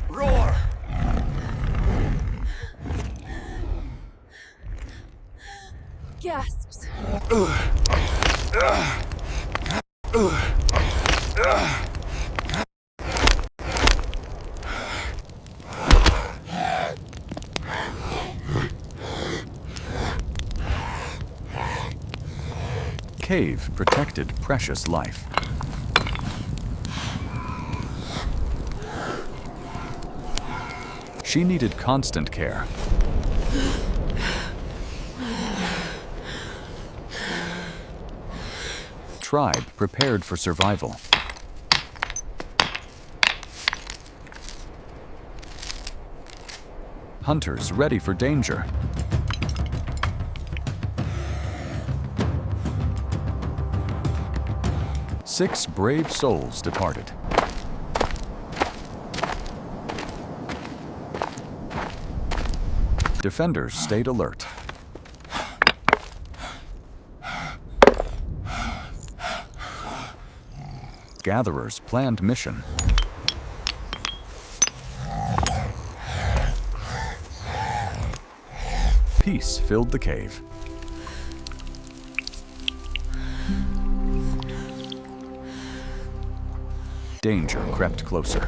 Roar! Gasps. Cave protected precious life. She needed constant care. Tribe prepared for survival. Hunters ready for danger. Six brave souls departed. Defenders stayed alert. Gatherers planned mission. Peace filled the cave. Danger crept closer.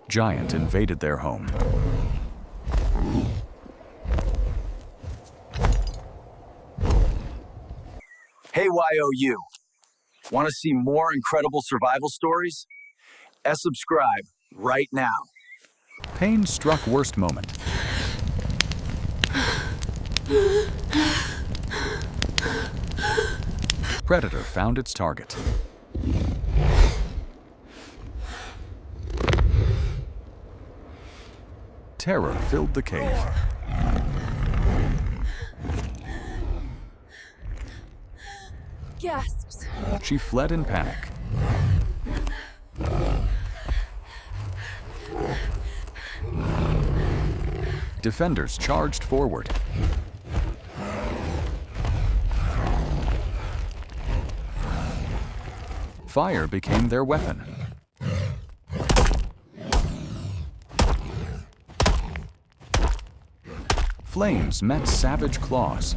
Giant invaded their home. Hey YOU, want to see more incredible survival stories? Subscribe right now. Pain struck worst moment. Predator found its target. Terror filled the cave. Gasps. She fled in panic. Defenders charged forward. Fire became their weapon. Flames met savage claws.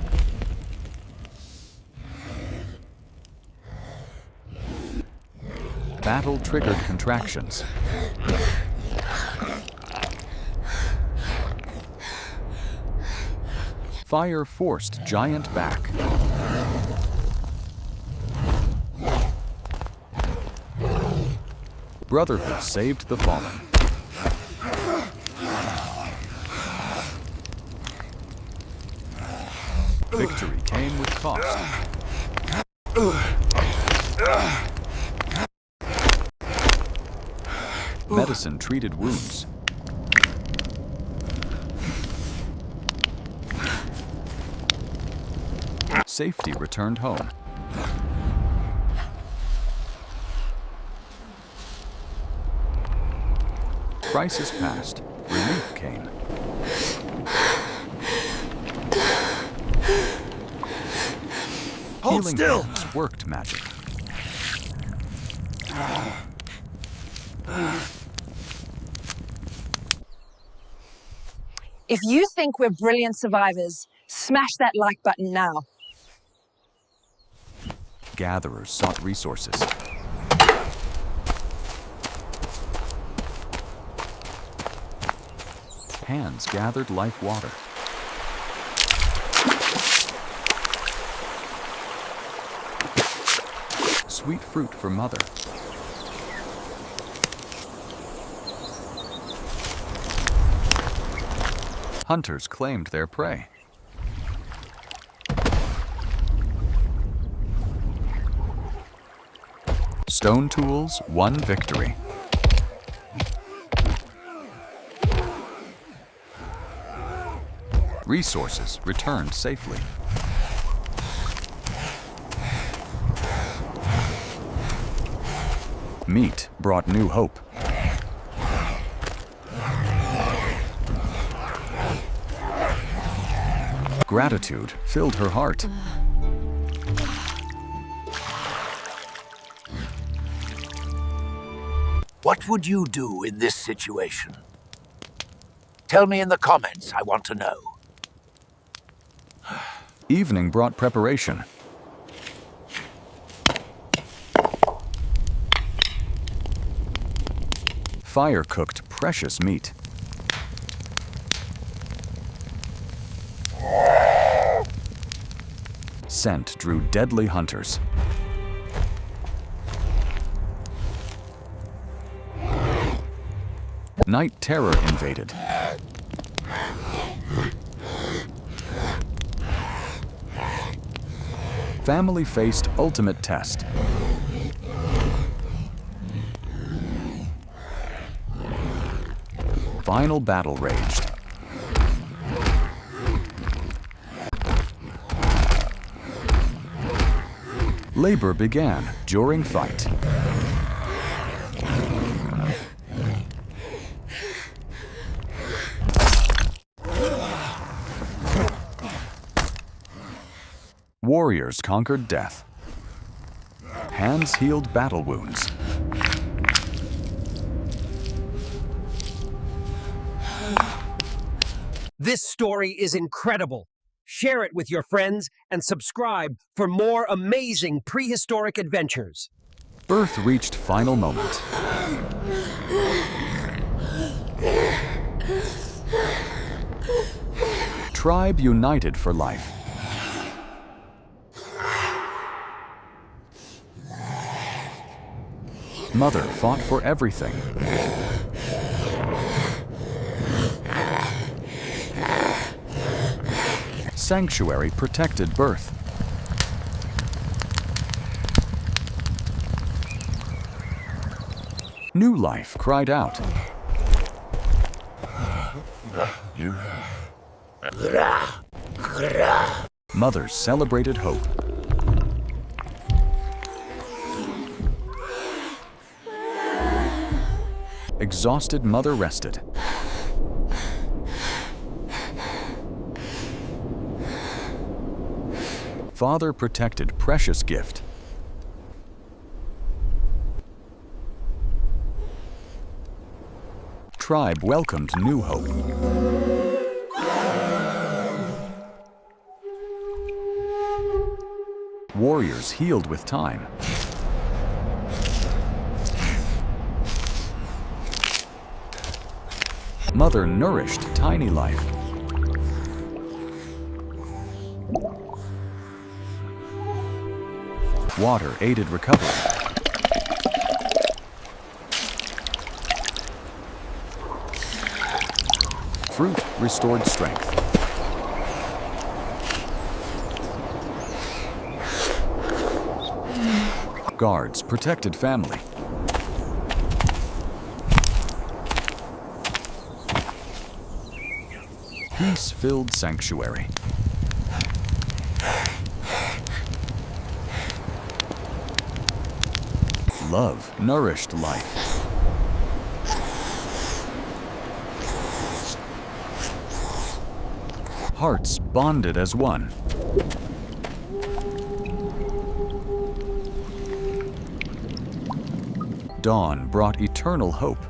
Battle triggered contractions. Fire forced giant back. Brotherhood saved the fallen. Victory came with cost. Medicine treated wounds. Safety returned home. Crisis passed. Relief came. Hold Healing still! hands worked magic. If you think we're brilliant survivors, smash that like button now. Gatherers sought resources. Hands gathered life water. Sweet fruit for mother. Hunters claimed their prey. Stone tools won victory. Resources returned safely. Meat brought new hope. Gratitude filled her heart. What would you do in this situation? Tell me in the comments, I want to know. Evening brought preparation. Fire cooked precious meat. Scent drew deadly hunters. Night terror invaded. Family faced ultimate test. Final battle raged. Labor began during fight. Warriors conquered death. Hands healed battle wounds. This story is incredible. Share it with your friends and subscribe for more amazing prehistoric adventures. Earth reached final moment. Tribe united for life. Mother fought for everything. Sanctuary protected birth. New life cried out. Mothers celebrated hope. Exhausted mother rested. Father protected precious gift. Tribe welcomed new hope. Warriors healed with time. Mother nourished tiny life. Water aided recovery. Fruit restored strength. Guards protected family. Peace filled sanctuary. Love nourished life. Hearts bonded as one. Dawn brought eternal hope.